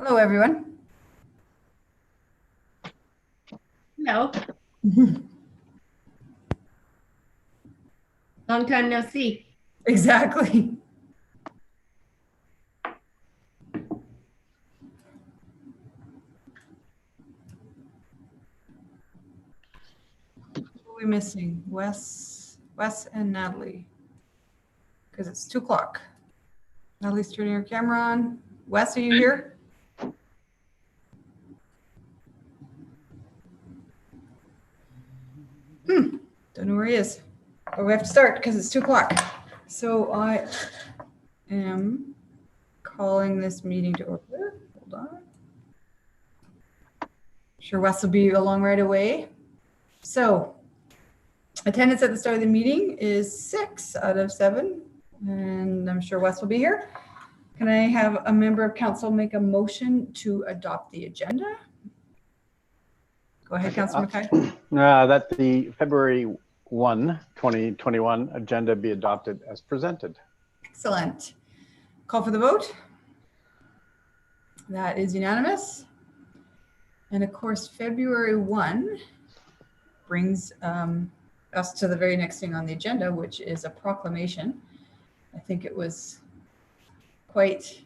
Hello, everyone. Hello. Long time no see. Exactly. Who are we missing? Wes and Natalie. Because it's 2 o'clock. Natalie's turning her camera on. Wes, are you here? Don't know where he is. But we have to start because it's 2 o'clock. So I am calling this meeting to order. Hold on. Sure, Wes will be along right away. So attendance at the start of the meeting is 6 out of 7, and I'm sure Wes will be here. Can I have a member of council make a motion to adopt the agenda? Go ahead, Councillor Mackay. That the February 1, 2021 agenda be adopted as presented. Excellent. Call for the vote. That is unanimous. And of course, February 1 brings us to the very next thing on the agenda, which is a proclamation. I think it was quite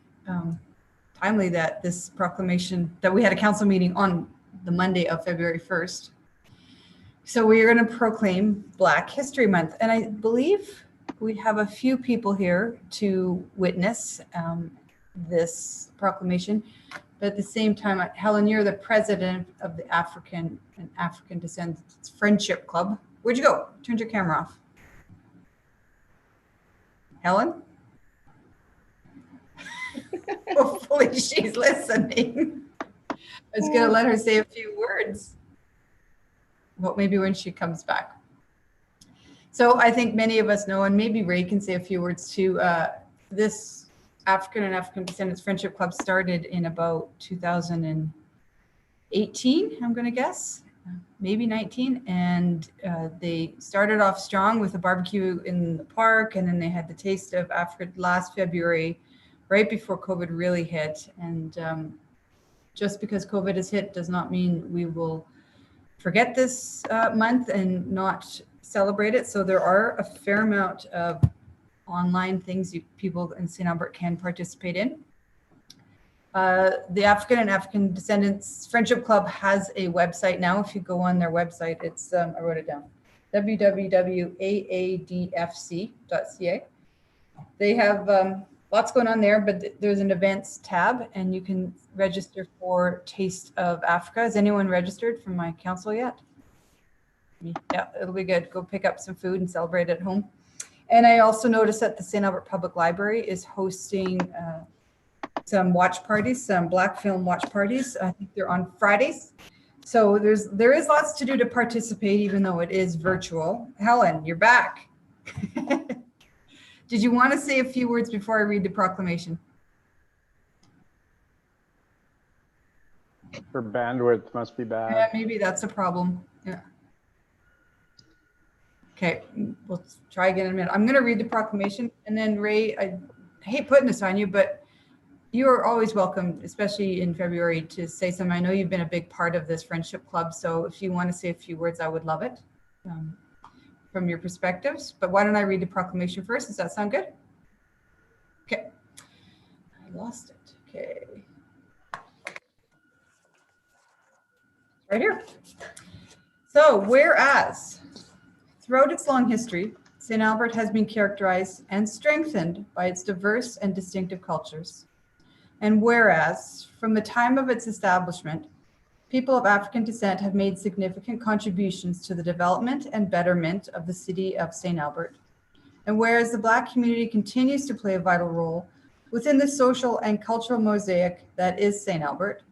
timely that this proclamation, that we had a council meeting on the Monday of February 1st. So we are going to proclaim Black History Month. And I believe we have a few people here to witness this proclamation. But at the same time, Helen, you're the president of the African and African Descendants Friendship Club. Where'd you go? Turned your camera off. Helen? Hopefully she's listening. I was going to let her say a few words. Well, maybe when she comes back. So I think many of us know, and maybe Ray can say a few words too. This African and African Descendants Friendship Club started in about 2018, I'm going to guess, maybe 19. And they started off strong with a barbecue in the park, and then they had the Taste of Africa last February, right before COVID really hit. And just because COVID has hit does not mean we will forget this month and not celebrate it. So there are a fair amount of online things people in St. Albert can participate in. The African and African Descendants Friendship Club has a website now. If you go on their website, it's, I wrote it down, www.aadfc.ca. They have lots going on there, but there's an events tab and you can register for Taste of Africa. Is anyone registered from my council yet? Yeah, it'll be good. Go pick up some food and celebrate at home. And I also noticed that the St. Albert Public Library is hosting some watch parties, some Black film watch parties. I think they're on Fridays. So there is lots to do to participate, even though it is virtual. Helen, you're back. Did you want to say a few words before I read the proclamation? Her bandwidth must be bad. Yeah, maybe that's a problem. Yeah. Okay, we'll try again in a minute. I'm going to read the proclamation, and then Ray, I hate putting this on you, but you are always welcome, especially in February, to say something. I know you've been a big part of this friendship club, so if you want to say a few words, I would love it from your perspectives. But why don't I read the proclamation first? Does that sound good? Okay. I lost it. Okay. Right here. So, whereas throughout its long history, St. Albert has been characterized and strengthened by its diverse and distinctive cultures. And whereas, from the time of its establishment, people of African descent have made significant contributions to the development and betterment of the city of St. Albert. And whereas the Black community continues to play a vital role within the social and cultural mosaic that is St. Albert.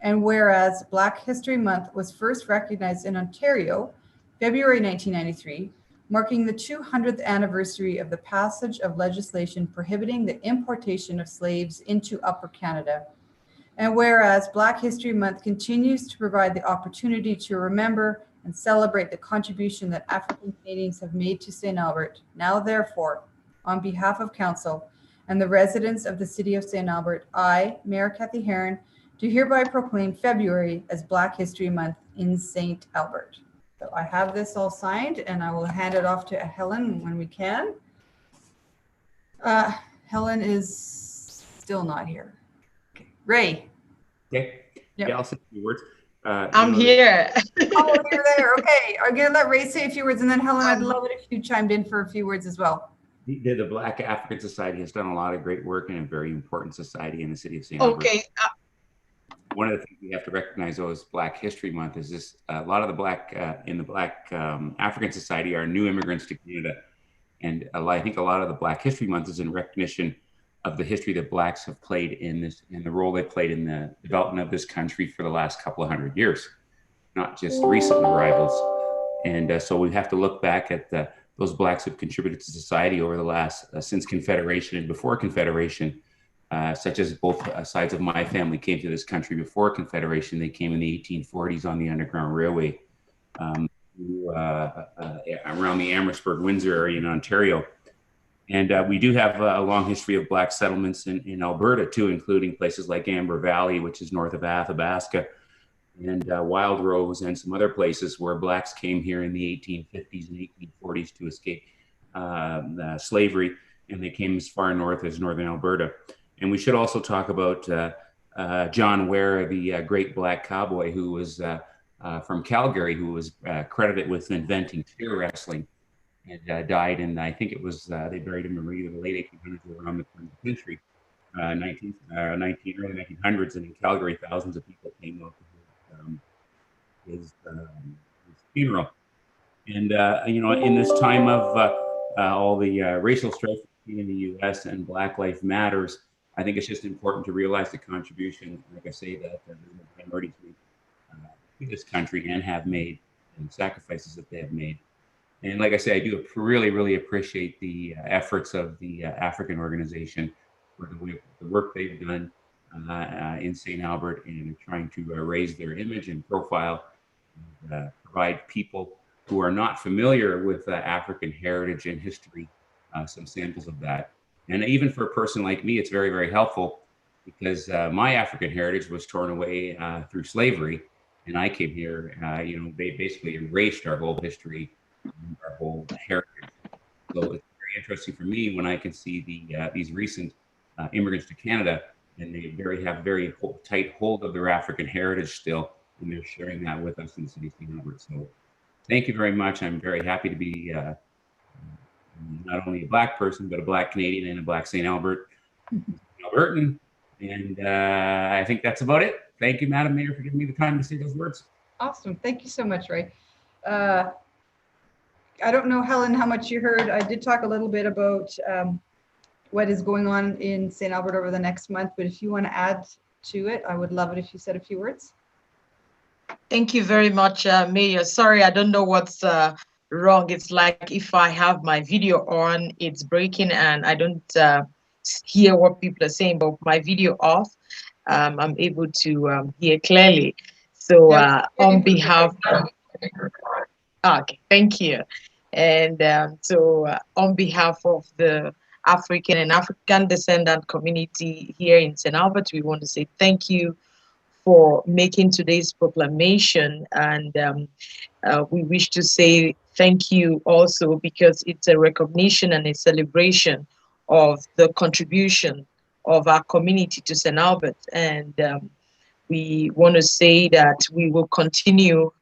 And whereas Black History Month was first recognized in Ontario, February 1993, marking the 200th anniversary of the passage of legislation prohibiting the importation of slaves into Upper Canada. And whereas Black History Month continues to provide the opportunity to remember and celebrate the contribution that African Canadians have made to St. Albert, now therefore, on behalf of Council and the residents of the City of St. Albert, I, Mayor Kathy Heron, do hereby proclaim February as Black History Month in St. Albert. So I have this all signed and I will hand it off to Helen when we can. Helen is still not here. Okay. Ray. Okay. Yep. Yeah, I'll say a few words. I'm here. Oh, you're there. Okay. I'm going to let Ray say a few words, and then Helen, I'd love it if you chimed in for a few words as well. The Black African Society has done a lot of great work in a very important society in the city of St. Albert. Okay. One of the things we have to recognize, though, is Black History Month. Is this a lot of the Black in the Black African Society are new immigrants to Canada, and I think a lot of the Black History Month is in recognition of the history that Blacks have played in this, and the role they played in the development of this country for the last couple of 100 years, not just recent arrivals. And so we have to look back at those Blacks who've contributed to society over the last, since Confederation and before Confederation, such as both sides of my family came to this country before Confederation. They came in the 1840s on the Underground Railway around the Amherstburg-Windsor area in Ontario. And we do have a long history of Black settlements in Alberta too, including places like Amber Valley, which is north of Athabasca, and Wild Rose, and some other places where Blacks came here in the 1850s and 1840s to escape slavery, and they came as far north as northern Alberta. And we should also talk about John Ware, the great Black cowboy who was from Calgary, who was credited with inventing chair wrestling, and died in, I think it was, they buried him in the late 1800s around the turn of the century, early 1900s, and in Calgary, thousands of people came out to his funeral. And, you know, in this time of all the racial strife in the U.S. and Black Lives Matters, I think it's just important to realize the contribution, like I say, that the minorities made to this country and have made, and sacrifices that they have made. And like I say, I do really, really appreciate the efforts of the African organization for the work they've done in St. Albert in trying to raise their image and profile, and provide people who are not familiar with African heritage and history some samples of that. And even for a person like me, it's very, very helpful because my African heritage was torn away through slavery. And I came here, you know, they basically erased our whole history, our whole heritage. So it's very interesting for me when I can see these recent immigrants to Canada, and they have very tight hold of their African heritage still, and they're sharing that with us in the city of St. Albert. So thank you very much. I'm very happy to be not only a Black person, but a Black Canadian and a Black St. Albert, Albertan. And I think that's about it. Thank you, Madam Mayor, for giving me the time to say those words. Awesome. Thank you so much, Ray. I don't know, Helen, how much you heard. I did talk a little bit about what is going on in St. Albert over the next month, but if you want to add to it, I would love it if you said a few words. Thank you very much, Mayor. Sorry, I don't know what's wrong. It's like if I have my video on, it's breaking and I don't hear what people are saying, but my video off, I'm able to hear clearly. So on behalf of, okay, thank you. And on behalf of the African and African descendant community here in St. Albert, we want to say thank you for making today's proclamation. And we wish to say thank you also because it's a recognition and a celebration of the contribution of our community to St. Albert. And we want to say that we will continue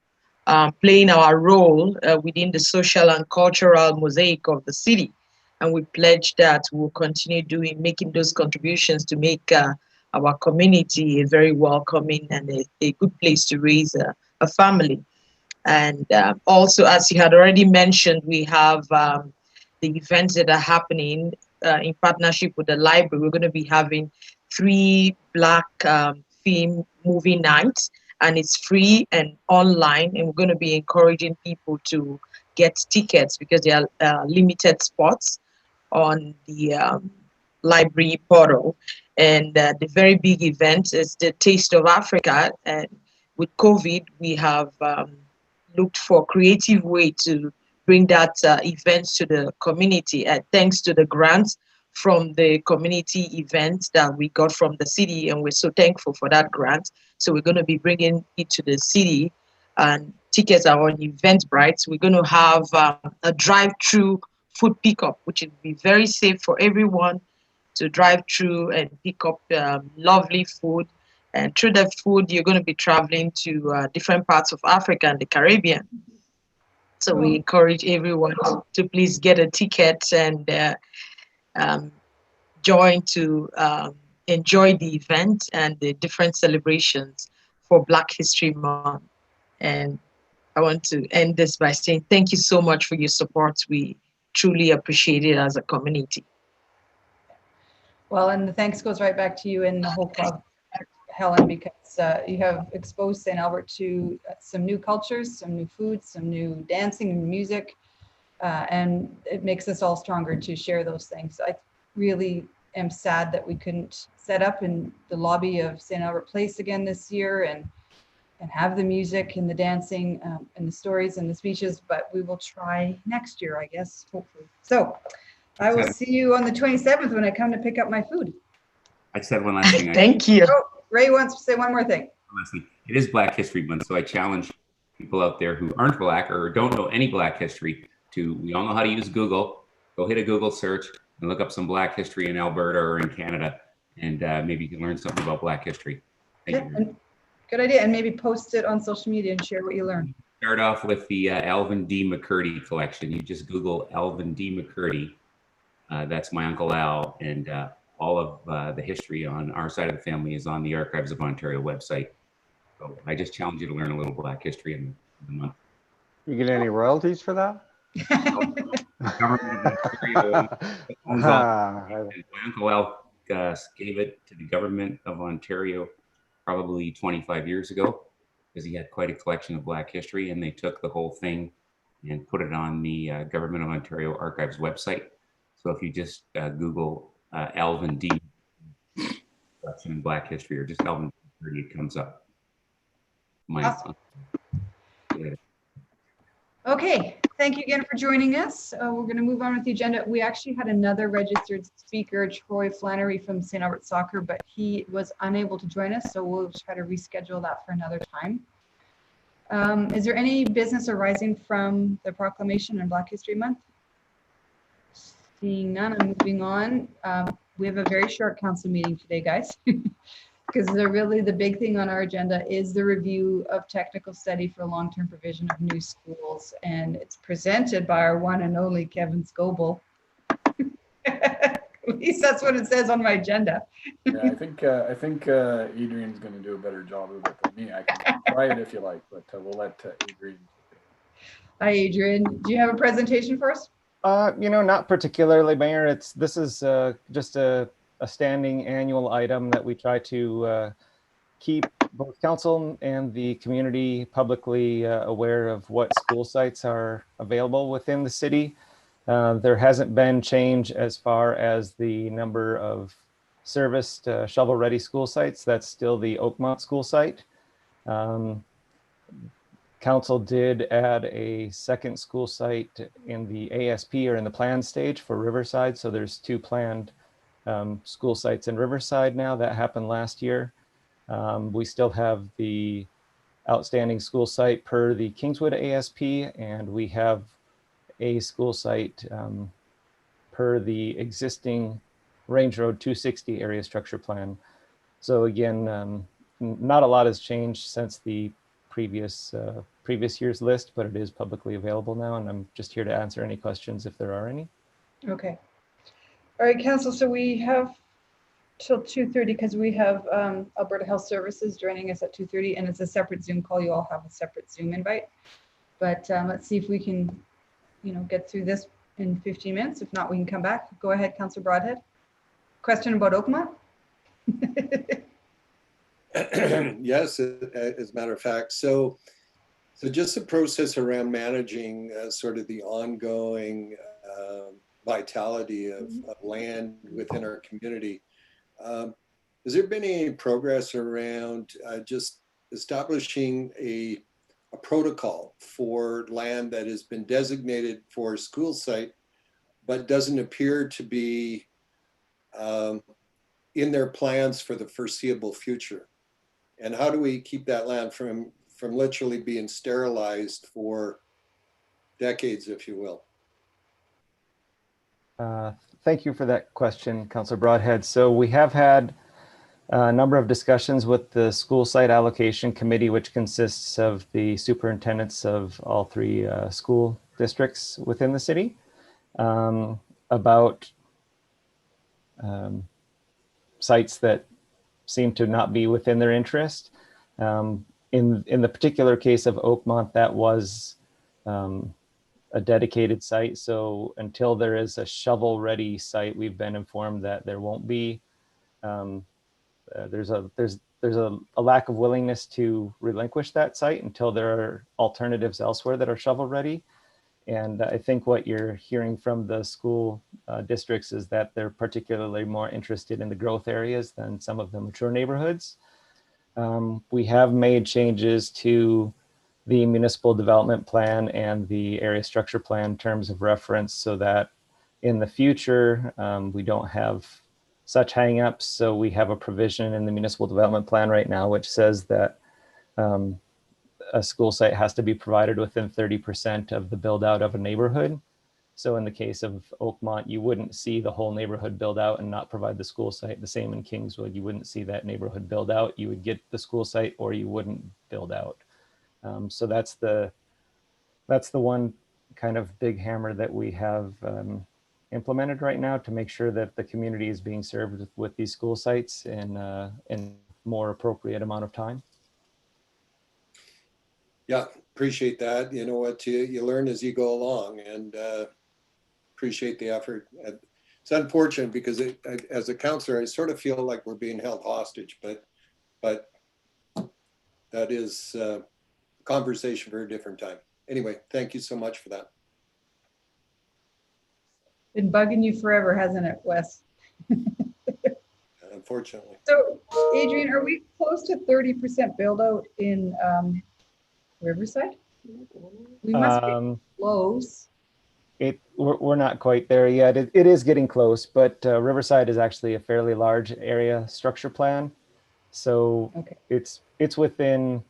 playing our role within the social and cultural mosaic of the city. And we pledge that we'll continue making those contributions to make our community a very welcoming and a good place to raise a family. And also, as you had already mentioned, we have the events that are happening in partnership with the library. We're going to be having 3 Black theme movie nights, and it's free and online. And we're going to be encouraging people to get tickets because there are limited spots on the library portal. And the very big event is the Taste of Africa. And with COVID, we have looked for creative way to bring that event to the community. Thanks to the grants from the community event that we got from the city, and we're so thankful for that grant. So we're going to be bringing it to the city, and tickets are on Eventbrite. We're going to have a drive-through food pickup, which will be very safe for everyone to drive through and pick up lovely food. And through the food, you're going to be traveling to different parts of Africa and the Caribbean. So we encourage everyone to please get a ticket and join to enjoy the event and the different celebrations for Black History Month. And I want to end this by saying thank you so much for your support. We truly appreciate it as a community. Well, and the thanks goes right back to you and the whole club, Helen, because you have exposed St. Albert to some new cultures, some new foods, some new dancing and music, and it makes us all stronger to share those things. I really am sad that we couldn't set up in the lobby of St. Albert Place again this year and have the music and the dancing and the stories and the speeches, but we will try next year, I guess, hopefully. So I will see you on the 27th when I come to pick up my food. I said one last thing. Thank you. Oh, Ray wants to say one more thing. It is Black History Month, so I challenge people out there who aren't Black or don't know any Black history to, we all know how to use Google. Go hit a Google search and look up some Black history in Alberta or in Canada, and maybe you can learn something about Black history. Thank you. Good idea. And maybe post it on social media and share what you learned. Start off with the Alvin D. McCurdy collection. You just Google Alvin D. McCurdy. That's my Uncle Al, and all of the history on our side of the family is on the Archives of Ontario website. So I just challenge you to learn a little Black history in the month. You get any royalties for that? Government of Ontario owns all- and my Uncle Al gave it to the Government of Ontario probably 25 years ago, because he had quite a collection of Black history, and they took the whole thing and put it on the Government of Ontario Archives website. So if you just Google Alvin D. collection in Black history, or just Alvin D. it comes up. Awesome. Okay, thank you again for joining us. We're going to move on with the agenda. We actually had another registered speaker, Troy Flannery from St. Albert Soccer, but he was unable to join us, so we'll try to reschedule that for another time. Is there any business arising from the proclamation on Black History Month? Seeing none, I'm moving on. We have a very short council meeting today, guys, because the big thing on our agenda is the review of technical study for long-term provision of new schools, and it's presented by our one and only Kevin Scoble. At least that's what it says on my agenda. Yeah, I think Adrian's going to do a better job of it than me. I can try it if you like, but we'll let Adrian. Hi, Adrian. Do you have a presentation for us? Not particularly, Mayor. This is just a standing annual item that we try to keep both council and the community publicly aware of what school sites are available within the city. There hasn't been change as far as the number of serviced shovel-ready school sites. That's still the Oakmont school site. Council did add a second school site in the ASP, or in the planned stage, for Riverside. So there's 2 planned school sites in Riverside now. That happened last year. We still have the outstanding school site per the Kingswood ASP, and we have a school site per the existing Range Road 260 area structure plan. So again, not a lot has changed since the previous year's list, but it is publicly available now, and I'm just here to answer any questions if there are any. Okay. All right, Council. So we have till 2:30 because we have Alberta Health Services joining us at 2:30, and it's a separate Zoom call. You all have a separate Zoom invite. But let's see if we can, get through this in 15 minutes. If not, we can come back. Go ahead, Councillor Broadhead. Question about Oakmont? Yes, as a matter of fact. So just the process around managing sort of the ongoing vitality of land within our community. Has there been any progress around just establishing a protocol for land that has been designated for a school site, but doesn't appear to be in their plans for the foreseeable future? And how do we keep that land from literally being sterilized for decades, if you will? Thank you for that question, Councilor Broadhead. So we have had a number of discussions with the school site allocation committee, which consists of the superintendents of all three school districts within the city, about sites that seem to not be within their interest. In the particular case of Oakmont, that was a dedicated site. So until there is a shovel-ready site, we've been informed that there won't be. There's a lack of willingness to relinquish that site until there are alternatives elsewhere that are shovel-ready. And I think what you're hearing from the school districts is that they're particularly more interested in the growth areas than some of the mature neighborhoods. We have made changes to the municipal development plan and the area structure plan terms of reference so that in the future, we don't have such hangups. So we have a provision in the municipal development plan right now, which says that a school site has to be provided within 30% of the build out of a neighborhood. So in the case of Oakmont, you wouldn't see the whole neighborhood build out and not provide the school site. The same in Kingswood, you wouldn't see that neighborhood build out. You would get the school site or you wouldn't build out. So that's the one kind of big hammer that we have implemented right now to make sure that the community is being served with these school sites in more appropriate amount of time. Yeah, appreciate that. You know what, you learn as you go along, and appreciate the effort. It's unfortunate because as a counselor, I sort of feel like we're being held hostage, but that is a conversation for a different time. Anyway, thank you so much for that. Been bugging you forever, hasn't it, Wes? Unfortunately. So, Adrian, are we close to 30% build out in Riverside? We must be close. We're not quite there yet. It is getting close, but Riverside is actually a fairly large area structure plan. So Okay. it's within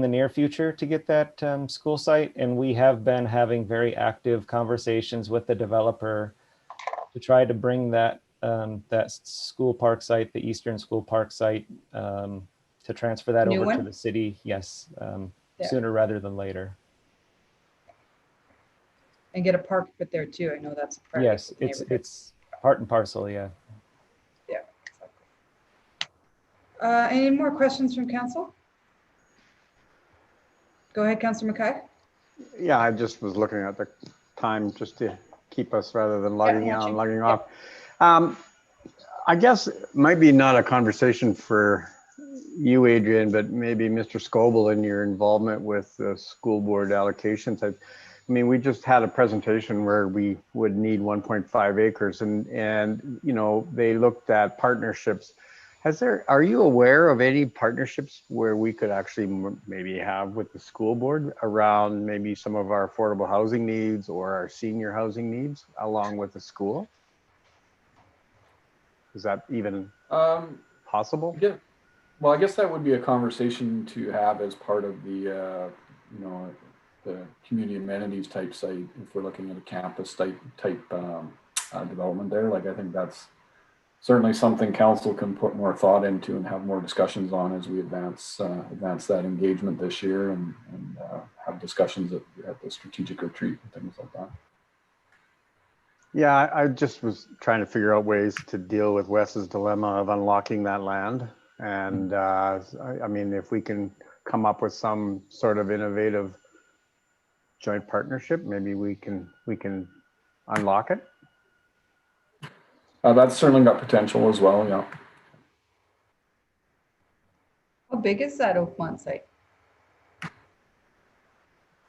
the near future to get that school site. And we have been having very active conversations with the developer to try to bring that school park site, the Eastern School Park site, to transfer that New over one? to the city. Yes, Yeah. sooner rather than later. And get a park put there too. I know that's a priority Yes, for the neighborhood. it's part and parcel. Yeah. Yeah. Any more questions from council? Go ahead, Councillor Mackay. Yeah, I just was looking at the time just to keep us rather than logging on, logging off. I guess it might be not a conversation for you, Adrian, but maybe Mr. Scoble in your involvement with the school board allocations. I mean, we just had a presentation where we would need 1.5 acres and you know, they looked at partnerships. Are you aware of any partnerships where we could actually maybe have with the school board around maybe some of our affordable housing needs or our senior housing needs along with the school? Is that even possible? Yeah. Well, I guess that would be a conversation to have as part of the, you know, the community amenities type site. If we're looking at a campus type development there, like I think that's certainly something council can put more thought into and have more discussions on as we advance that engagement this year and have discussions at the strategic retreat and things like that. Yeah, I just was trying to figure out ways to deal with Wes's dilemma of unlocking that land. And I mean, if we can come up with some sort of innovative joint partnership, maybe we can unlock it. That's certainly got potential as well, yeah. How big is that Oakmont site? Does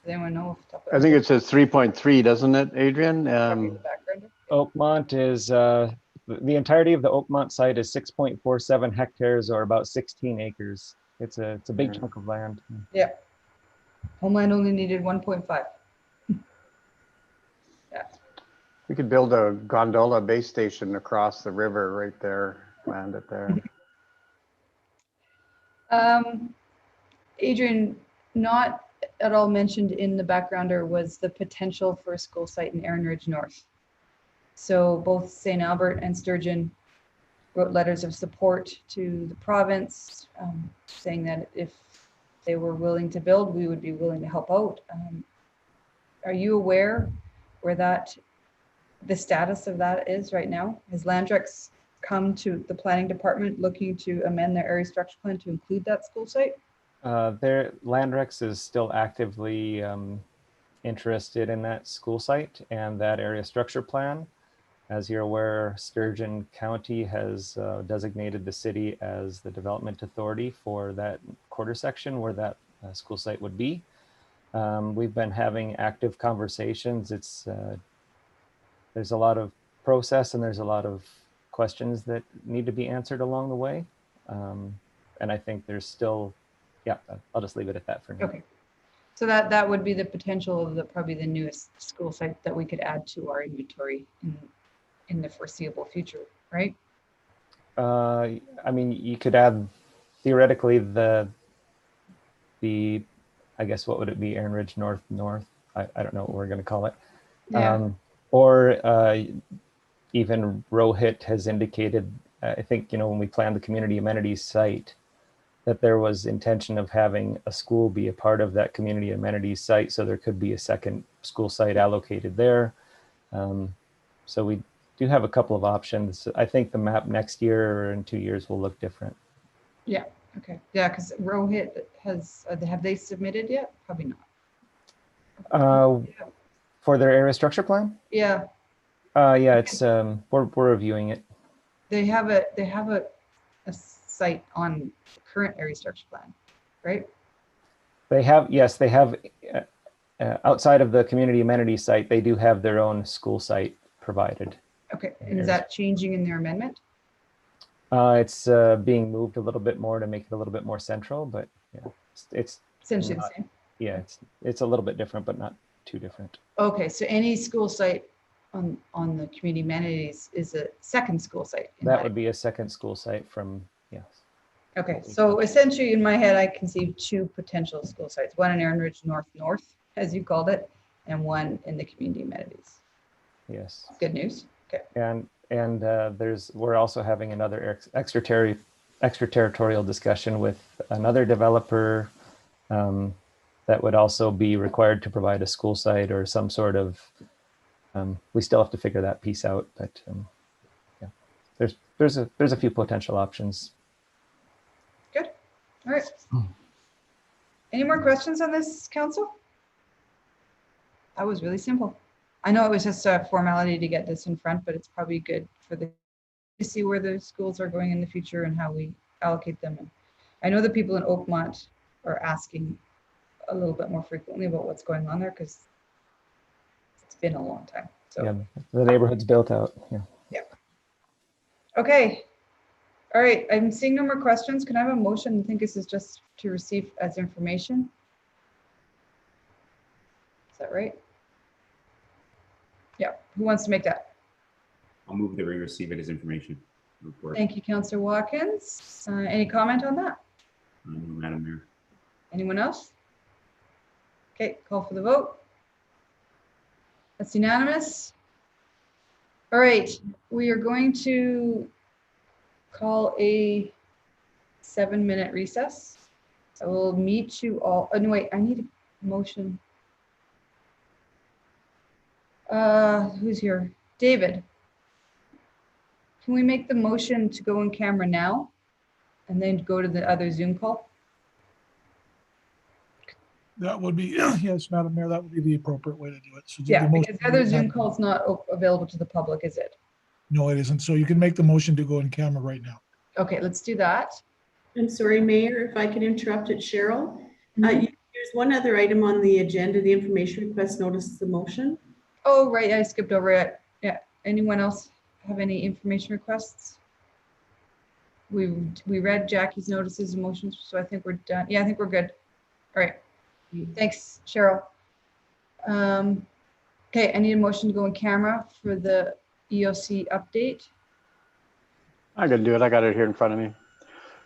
anyone know? I think it says 3.3, doesn't it, Adrian? Oakmont is, the entirety of the Oakmont site is 6.47 hectares or about 16 acres. It's a big chunk of land. Yeah. Homeland only needed 1.5. Yeah. We could build a gondola base station across the river right there, land it there. Adrian, not at all mentioned in the backgrounder was the potential for a school site in Erin Ridge North. So both St. Albert and Sturgeon wrote letters of support to the province, saying that if they were willing to build, we would be willing to help out. Are you aware where the status of that is right now? Has Landrex come to the planning department looking to amend their area structure plan to include that school site? Landrex is still actively interested in that school site and that area structure plan. As you're aware, Sturgeon County has designated the city as the development authority for that quarter section where that school site would be. We've been having active conversations. There's a lot of process and there's a lot of questions that need to be answered along the way. And I think there's still, yeah, I'll just leave it at that for now. Okay. So that would be the potential of probably the newest school site that we could add to our inventory in the foreseeable future, right? I mean, you could add theoretically the I guess what would it be? Erin Ridge North. I don't know what we're going to call it. Yeah. Or even Rohit has indicated, I think, when we planned the community amenities site, that there was intention of having a school be a part of that community amenities site. So there could be a second school site allocated there. So we do have a couple of options. I think the map next year or in 2 years will look different. Yeah. Okay. Yeah, because Rohit have they submitted yet? Probably not. For their area structure plan? Yeah. Yeah, it's we're reviewing it. They have a site on the current area structure plan, right? They have, yes, they have outside of the community amenities site, they do have their own school site provided. Okay. And is that changing in their amendment? It's being moved a little bit more to make it a little bit more central, but yeah, it's Essentially not, the same. yeah, it's a little bit different, but not too different. Okay, so any school site on the community amenities is a second school site. That would be a second school site from, yes. Okay, so essentially in my head, I can see two potential school sites, one in Erin Ridge North, as you called it, and one in the community amenities. Yes. Good news. Okay. And we're also having another extraterritorial discussion with another developer that would also be required to provide a school site or some sort of, we still have to figure that piece out, but yeah, there's a few potential options. Good. All right. Any more questions on this, council? That was really simple. I know it was just a formality to get this in front, but it's probably good for to see where the schools are going in the future and how we allocate them. And I know the people in Oakmont are asking a little bit more frequently about what's going on there because it's been a long time. So yeah, the neighborhood's built out. Yeah. Yeah. Okay. All right. I'm seeing no more questions. Can I have a motion? I think this is just to receive as information. Is that right? Yeah. Who wants to make that? I'll move that we receive it as information report. Thank you, Councillor Watkins. Any comment on that? Madam Mayor. Anyone else? Okay, call for the vote. That's unanimous. All right, we are going to call a 7-minute recess. I will meet you all. Oh, no, wait, I need a motion. Who's here? David. Can we make the motion to go in camera now and then go to the other Zoom call? That would be, yes, Madam Mayor, that would be the appropriate way to do it. So Yeah, the motion- because the other Zoom call is not available to the public, is it? No, it isn't. So you can make the motion to go in camera right now. Okay, let's do that. I'm sorry, Mayor, if I could interrupt it, Cheryl. Mhm. There's one other item on the agenda, the information request notice the motion. Oh, right, I skipped over it. Yeah, anyone else have any information requests? We read Jackie's notices and motions, so I think we're done. Yeah, I think we're good. All right, thanks, Cheryl. Okay, I need a motion to go in camera for the EOC update. I can do it. I got it here in front of me.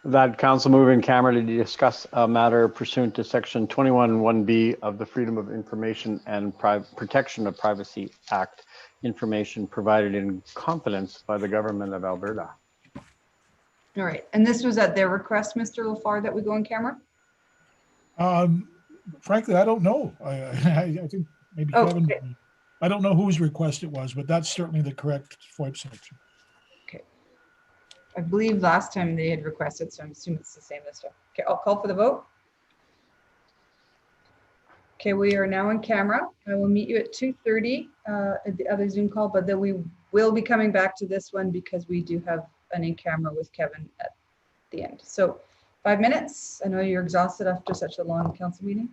That council move in camera to discuss a matter pursuant to section 21(1)(b) of the Freedom of Information and Protection of Privacy Act, information provided in confidence by the government of Alberta. All right, and this was at their request, Mr. LaFar, that we go in camera? Frankly, I don't know. I think maybe Oh, Kevin, okay. I don't know whose request it was, but that's certainly the correct FOIP section. I believe last time they had requested, so I'm assuming it's the same this time. Okay, I'll call for the vote. Okay, we are now in camera. I will meet you at 2:30 at the other Zoom call, but then we will be coming back to this one because we do have an in camera with Kevin at the end. So 5 minutes. I know you're exhausted after such a long council meeting.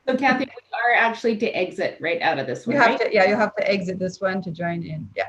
So Kathy, we are actually to exit right out of this one, You have right? to, yeah, you'll have to exit this one to join in. Yeah.